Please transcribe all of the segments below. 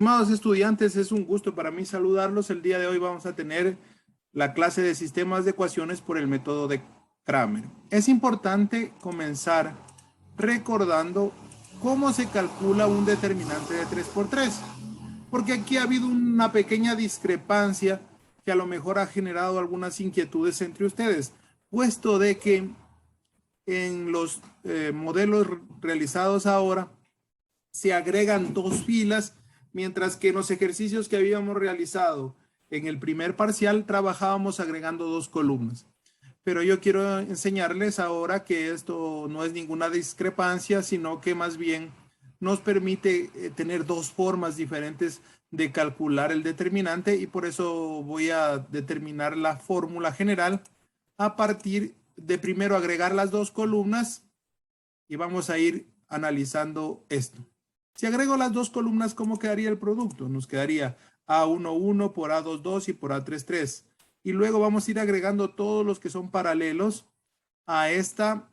Estimados estudiantes, es un gusto para mí saludarlos. El día de hoy vamos a tener la clase de sistemas de ecuaciones por el método de Kramer. Es importante comenzar recordando cómo se calcula un determinante de 3 por 3, porque aquí ha habido una pequeña discrepancia que a lo mejor ha generado algunas inquietudes entre ustedes, puesto de que en los modelos realizados ahora se agregan dos filas, mientras que en los ejercicios que habíamos realizado en el primer parcial trabajábamos agregando dos columnas. Pero yo quiero enseñarles ahora que esto no es ninguna discrepancia, sino que más bien nos permite tener dos formas diferentes de calcular el determinante, y por eso voy a determinar la fórmula general a partir de primero agregar las dos columnas y vamos a ir analizando esto. Si agrego las dos columnas, ¿cómo quedaría el producto? Nos quedaría A11 por A22 y por A33. Y luego vamos a ir agregando todos los que son paralelos a esta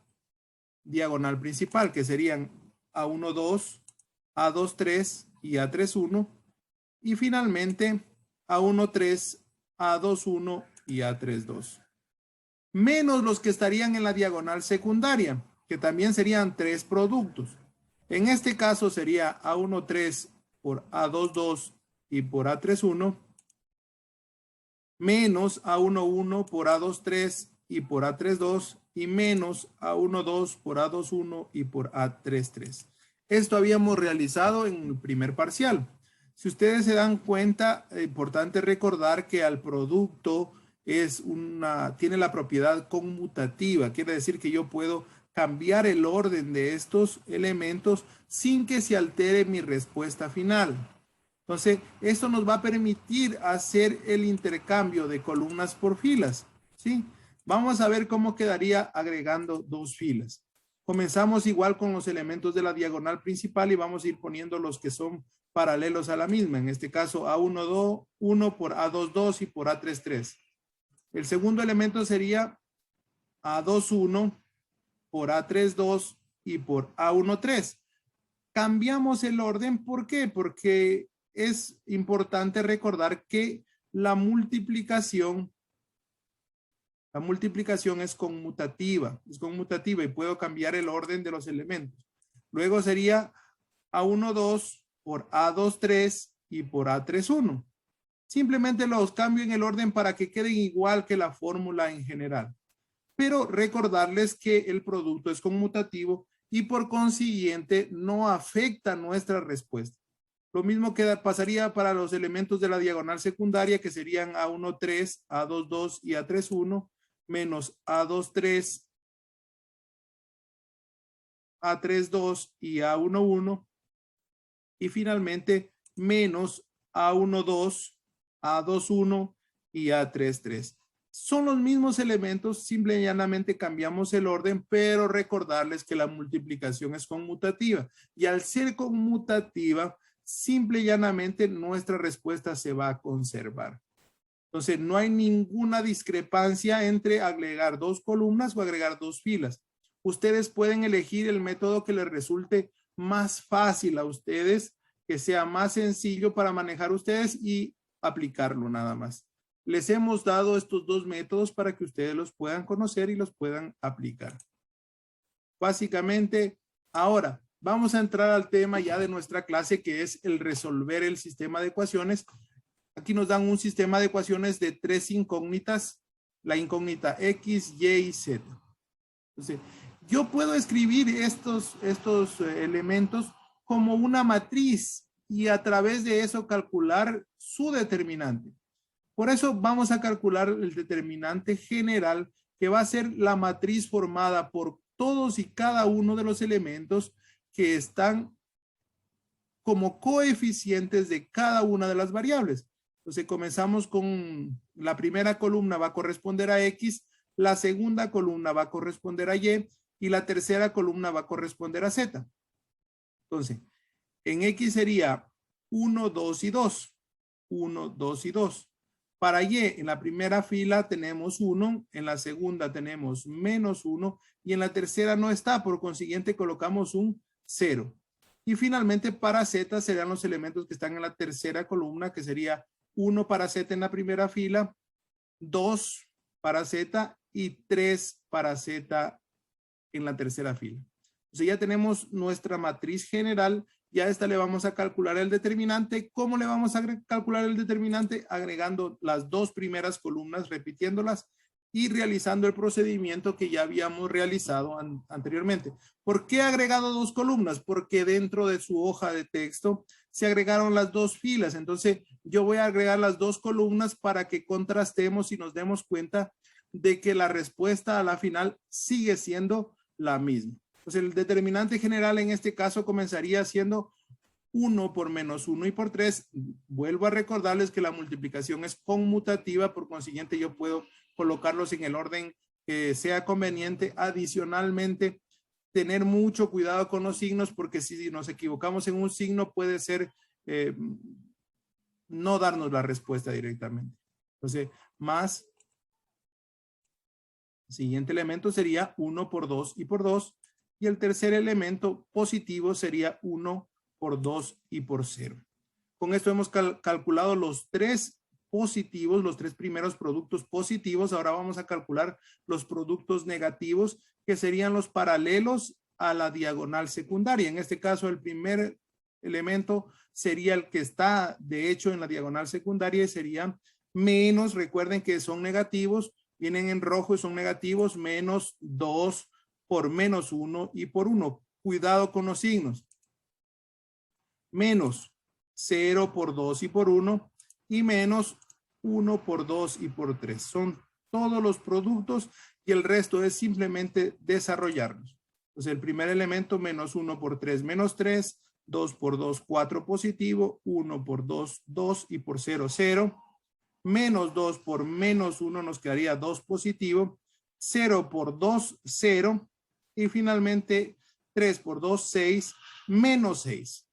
diagonal principal, que serían A12, A23 y A31. Y finalmente A13, A21 y A32. Menos los que estarían en la diagonal secundaria, que también serían tres productos. En este caso sería A13 por A22 y por A31, menos A11 por A23 y por A32, y menos A12 por A21 y por A33. Esto habíamos realizado en el primer parcial. Si ustedes se dan cuenta, es importante recordar que al producto tiene la propiedad conmutativa. Quiere decir que yo puedo cambiar el orden de estos elementos sin que se altere mi respuesta final. Entonces, esto nos va a permitir hacer el intercambio de columnas por filas, ¿sí? Vamos a ver cómo quedaría agregando dos filas. Comenzamos igual con los elementos de la diagonal principal y vamos a ir poniendo los que son paralelos a la misma. En este caso, A1 por A22 y por A33. El segundo elemento sería A21 por A32 y por A13. Cambiamos el orden, ¿por qué? Porque es importante recordar que la multiplicación es conmutativa y puedo cambiar el orden de los elementos. Luego sería A12 por A23 y por A31. Simplemente los cambio en el orden para que queden igual que la fórmula en general. Pero recordarles que el producto es conmutativo y por consiguiente no afecta nuestra respuesta. Lo mismo que pasaría para los elementos de la diagonal secundaria, que serían A13, A22 y A31, menos A23, A32 y A11, y finalmente menos A12, A21 y A33. Son los mismos elementos, simple y llanamente cambiamos el orden, pero recordarles que la multiplicación es conmutativa. Y al ser conmutativa, simple y llanamente nuestra respuesta se va a conservar. Entonces, no hay ninguna discrepancia entre agregar dos columnas o agregar dos filas. Ustedes pueden elegir el método que les resulte más fácil a ustedes, que sea más sencillo para manejar ustedes y aplicarlo nada más. Les hemos dado estos dos métodos para que ustedes los puedan conocer y los puedan aplicar. Básicamente, ahora vamos a entrar al tema ya de nuestra clase, que es el resolver el sistema de ecuaciones. Aquí nos dan un sistema de ecuaciones de tres incógnitas, la incógnita X, Y y Z. Entonces, yo puedo escribir estos elementos como una matriz y a través de eso calcular su determinante. Por eso vamos a calcular el determinante general, que va a ser la matriz formada por todos y cada uno de los elementos que están como coeficientes de cada una de las variables. Entonces comenzamos con la primera columna va a corresponder a X, la segunda columna va a corresponder a Y y la tercera columna va a corresponder a Z. Entonces, en X sería 1, 2 y 2. 1, 2 y 2. Para Y, en la primera fila tenemos 1, en la segunda tenemos menos 1 y en la tercera no está, por consiguiente colocamos un 0. Y finalmente para Z serían los elementos que están en la tercera columna, que sería 1 para Z en la primera fila, 2 para Z y 3 para Z en la tercera fila. Entonces ya tenemos nuestra matriz general. Ya a esta le vamos a calcular el determinante. ¿Cómo le vamos a calcular el determinante? Agregando las dos primeras columnas, repitiéndolas y realizando el procedimiento que ya habíamos realizado anteriormente. ¿Por qué he agregado dos columnas? Porque dentro de su hoja de texto se agregaron las dos filas. Entonces yo voy a agregar las dos columnas para que contrastemos y nos demos cuenta de que la respuesta a la final sigue siendo la misma. Entonces el determinante general en este caso comenzaría siendo 1 por menos 1 y por 3. Vuelvo a recordarles que la multiplicación es conmutativa, por consiguiente yo puedo colocarlos en el orden que sea conveniente. Adicionalmente, tener mucho cuidado con los signos, porque si nos equivocamos en un signo puede ser no darnos la respuesta directamente. Entonces, más, el siguiente elemento sería 1 por 2 y por 2. Y el tercer elemento positivo sería 1 por 2 y por 0. Con esto hemos calculado los tres positivos, los tres primeros productos positivos. Ahora vamos a calcular los productos negativos, que serían los paralelos a la diagonal secundaria. En este caso, el primer elemento sería el que está, de hecho, en la diagonal secundaria y sería menos, recuerden que son negativos, vienen en rojo y son negativos, menos 2 por menos 1 y por 1. Cuidado con los signos. Menos 0 por 2 y por 1 y menos 1 por 2 y por 3. Son todos los productos y el resto es simplemente desarrollarlos. Entonces el primer elemento menos 1 por 3 menos 3, 2 por 2 4 positivo, 1 por 2 2 y por 0 0. Menos 2 por menos 1 nos quedaría 2 positivo, 0 por 2 0 y finalmente 3 por 2 6 menos 6.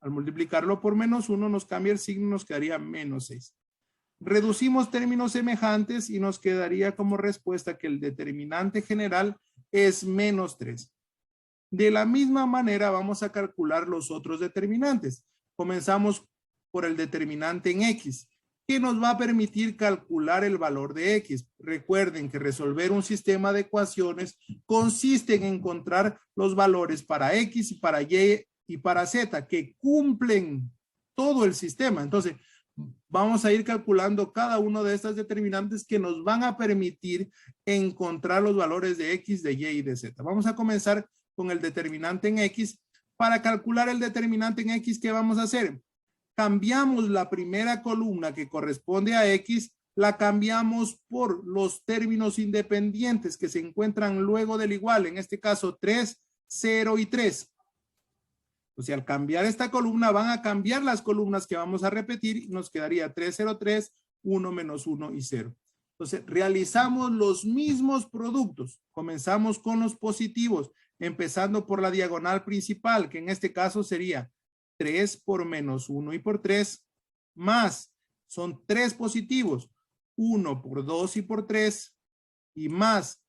Al multiplicarlo por menos 1 nos cambia el signo, nos quedaría menos 6. Reducimos términos semejantes y nos quedaría como respuesta que el determinante general es menos 3. De la misma manera vamos a calcular los otros determinantes. Comenzamos por el determinante en X, que nos va a permitir calcular el valor de X. Recuerden que resolver un sistema de ecuaciones consiste en encontrar los valores para X y para Y y para Z que cumplen todo el sistema. Entonces, vamos a ir calculando cada uno de estas determinantes que nos van a permitir encontrar los valores de X, de Y y de Z. Vamos a comenzar con el determinante en X. Para calcular el determinante en X, ¿qué vamos a hacer? Cambiamos la primera columna que corresponde a X, la cambiamos por los términos independientes que se encuentran luego del igual. En este caso, 3, 0 y 3. O sea, al cambiar esta columna, van a cambiar las columnas que vamos a repetir y nos quedaría 3, 0, 3, 1 menos 1 y 0. Entonces, realizamos los mismos productos. Comenzamos con los positivos, empezando por la diagonal principal, que en este caso sería 3 por menos 1 y por 3, más, son 3 positivos, 1 por 2 y por 3, y más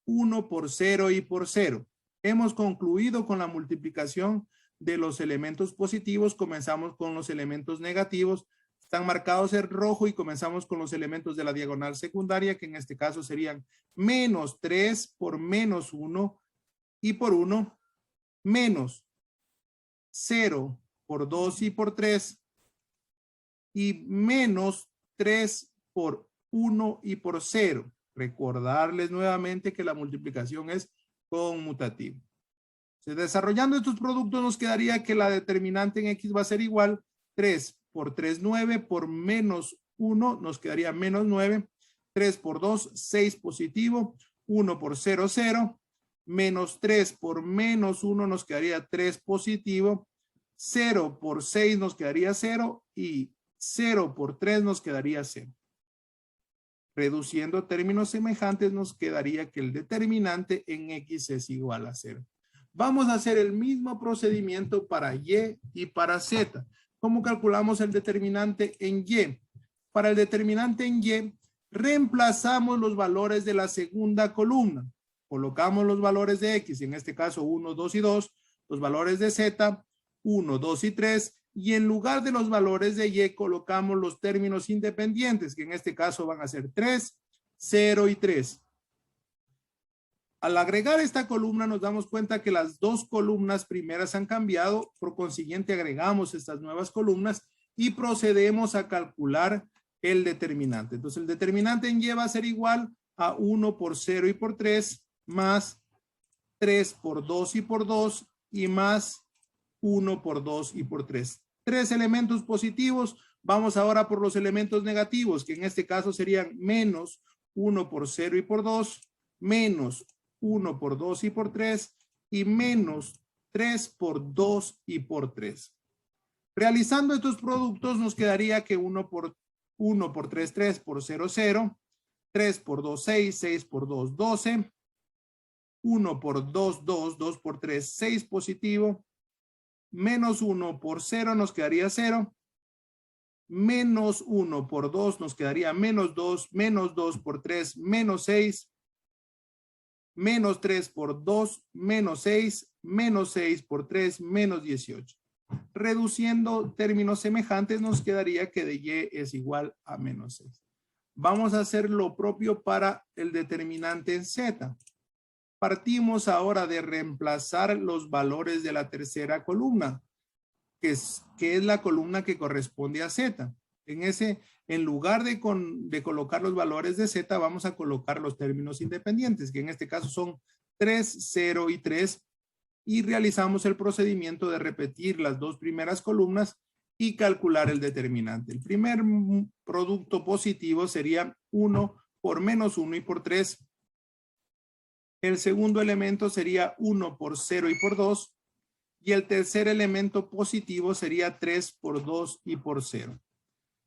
1 por 0 y por 0. Hemos concluido con la multiplicación de los elementos positivos. Comenzamos con los elementos negativos, están marcados en rojo y comenzamos con los elementos de la diagonal secundaria, que en este caso serían menos 3 por menos 1 y por 1, menos 0 por 2 y por 3 y menos 3 por 1 y por 0. Recordarles nuevamente que la multiplicación es conmutativa. Desarrollando estos productos nos quedaría que la determinante en X va a ser igual 3 por 3, 9 por menos 1 nos quedaría menos 9, 3 por 2, 6 positivo, 1 por 0, 0, menos 3 por menos 1 nos quedaría 3 positivo, 0 por 6 nos quedaría 0 y 0 por 3 nos quedaría 0. Reduciendo términos semejantes nos quedaría que el determinante en X es igual a 0. Vamos a hacer el mismo procedimiento para Y y para Z. ¿Cómo calculamos el determinante en Y? Para el determinante en Y, reemplazamos los valores de la segunda columna. Colocamos los valores de X, en este caso 1, 2 y 2, los valores de Z, 1, 2 y 3. Y en lugar de los valores de y colocamos los términos independientes, que en este caso van a ser 3, 0 y 3. Al agregar esta columna nos damos cuenta que las dos columnas primeras han cambiado, por consiguiente agregamos estas nuevas columnas y procedemos a calcular el determinante. Entonces el determinante en y va a ser igual a 1 por 0 y por 3 más 3 por 2 y por 2 y más 1 por 2 y por 3. Tres elementos positivos. Vamos ahora por los elementos negativos, que en este caso serían menos 1 por 0 y por 2, menos 1 por 2 y por 3 y menos 3 por 2 y por 3. Realizando estos productos nos quedaría que 1 por 3, 3 por 0, 0, 3 por 2, 6, 6 por 2, 12, 1 por 2, 2, 2 por 3, 6 positivo, menos 1 por 0 nos quedaría 0, menos 1 por 2 nos quedaría menos 2, menos 2 por 3, menos 6, menos 3 por 2, menos 6, menos 6 por 3, menos 18. Reduciendo términos semejantes nos quedaría que de y es igual a menos 6. Vamos a hacer lo propio para el determinante en z. Partimos ahora de reemplazar los valores de la tercera columna, que es la columna que corresponde a z. En lugar de colocar los valores de z, vamos a colocar los términos independientes, que en este caso son 3, 0 y 3, y realizamos el procedimiento de repetir las dos primeras columnas y calcular el determinante. El primer producto positivo sería 1 por menos 1 y por 3. El segundo elemento sería 1 por 0 y por 2. Y el tercer elemento positivo sería 3 por 2 y por 0.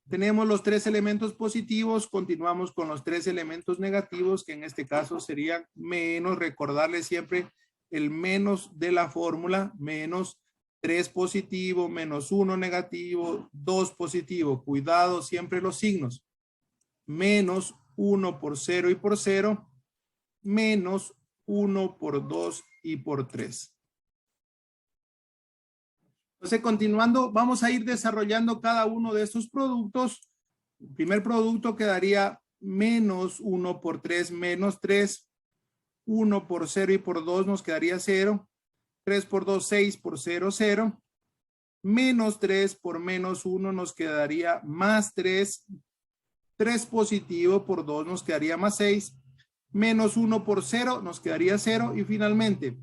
Tenemos los tres elementos positivos, continuamos con los tres elementos negativos, que en este caso serían menos, recordarles siempre el menos de la fórmula, menos 3 positivo, menos 1 negativo, 2 positivo. Cuidado siempre los signos. Menos 1 por 0 y por 0, menos 1 por 2 y por 3. Entonces, continuando, vamos a ir desarrollando cada uno de estos productos. El primer producto quedaría menos 1 por 3, menos 3. 1 por 0 y por 2 nos quedaría 0. 3 por 2, 6 por 0, 0. Menos 3 por menos 1 nos quedaría más 3. 3 positivo por 2 nos quedaría más 6. Menos 1 por 0 nos quedaría 0. Y finalmente,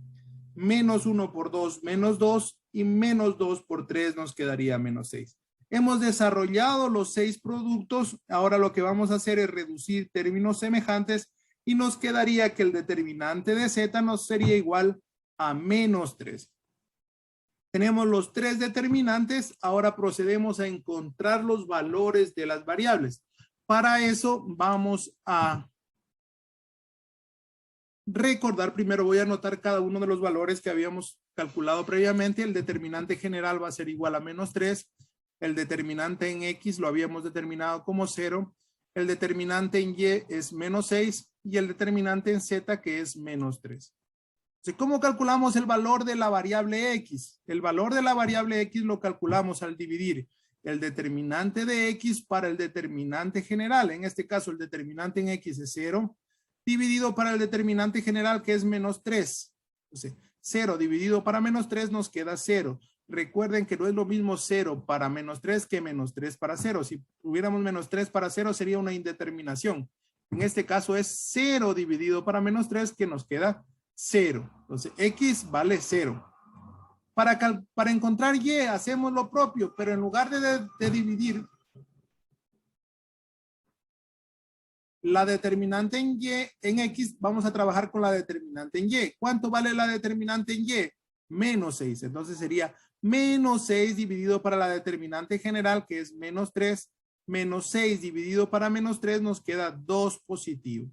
menos 1 por 2, menos 2. Y menos 2 por 3 nos quedaría menos 6. Hemos desarrollado los 6 productos. Ahora lo que vamos a hacer es reducir términos semejantes y nos quedaría que el determinante de z nos sería igual a menos 3. Tenemos los tres determinantes. Ahora procedemos a encontrar los valores de las variables. Para eso vamos a recordar, primero voy a anotar cada uno de los valores que habíamos calculado previamente. El determinante general va a ser igual a menos 3. El determinante en X lo habíamos determinado como 0. El determinante en Y es menos 6 y el determinante en Z que es menos 3. Entonces, ¿cómo calculamos el valor de la variable X? El valor de la variable X lo calculamos al dividir el determinante de X para el determinante general. En este caso, el determinante en X es 0, dividido para el determinante general que es menos 3. Entonces, 0 dividido para menos 3 nos queda 0. Recuerden que no es lo mismo 0 para menos 3 que menos 3 para 0. Si tuviéramos menos 3 para 0 sería una indeterminación. En este caso es 0 dividido para menos 3 que nos queda 0. Entonces X vale 0. Para encontrar Y hacemos lo propio, pero en lugar de dividir la determinante en Y, en X, vamos a trabajar con la determinante en Y. ¿Cuánto vale la determinante en Y? Menos 6. Entonces sería menos 6 dividido para la determinante general, que es menos 3. Menos 6 dividido para menos 3 nos queda 2 positivo.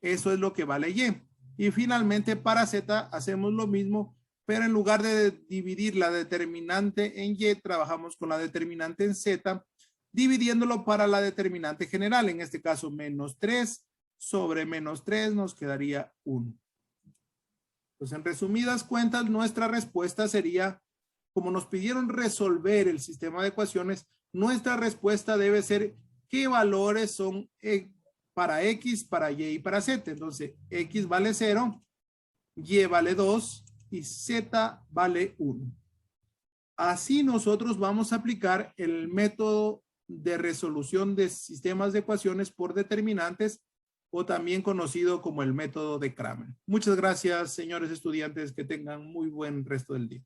Eso es lo que vale Y. Y finalmente para Z hacemos lo mismo, pero en lugar de dividir la determinante en Y, trabajamos con la determinante en Z, dividiéndolo para la determinante general. En este caso, menos 3 sobre menos 3 nos quedaría 1. Entonces, en resumidas cuentas, nuestra respuesta sería como nos pidieron resolver el sistema de ecuaciones, nuestra respuesta debe ser qué valores son para X, para Y y para Z. Entonces, X vale 0, Y vale 2 y Z vale 1. Así nosotros vamos a aplicar el método de resolución de sistemas de ecuaciones por determinantes, o también conocido como el método de Cramer. Muchas gracias, señores estudiantes, que tengan muy buen resto del día.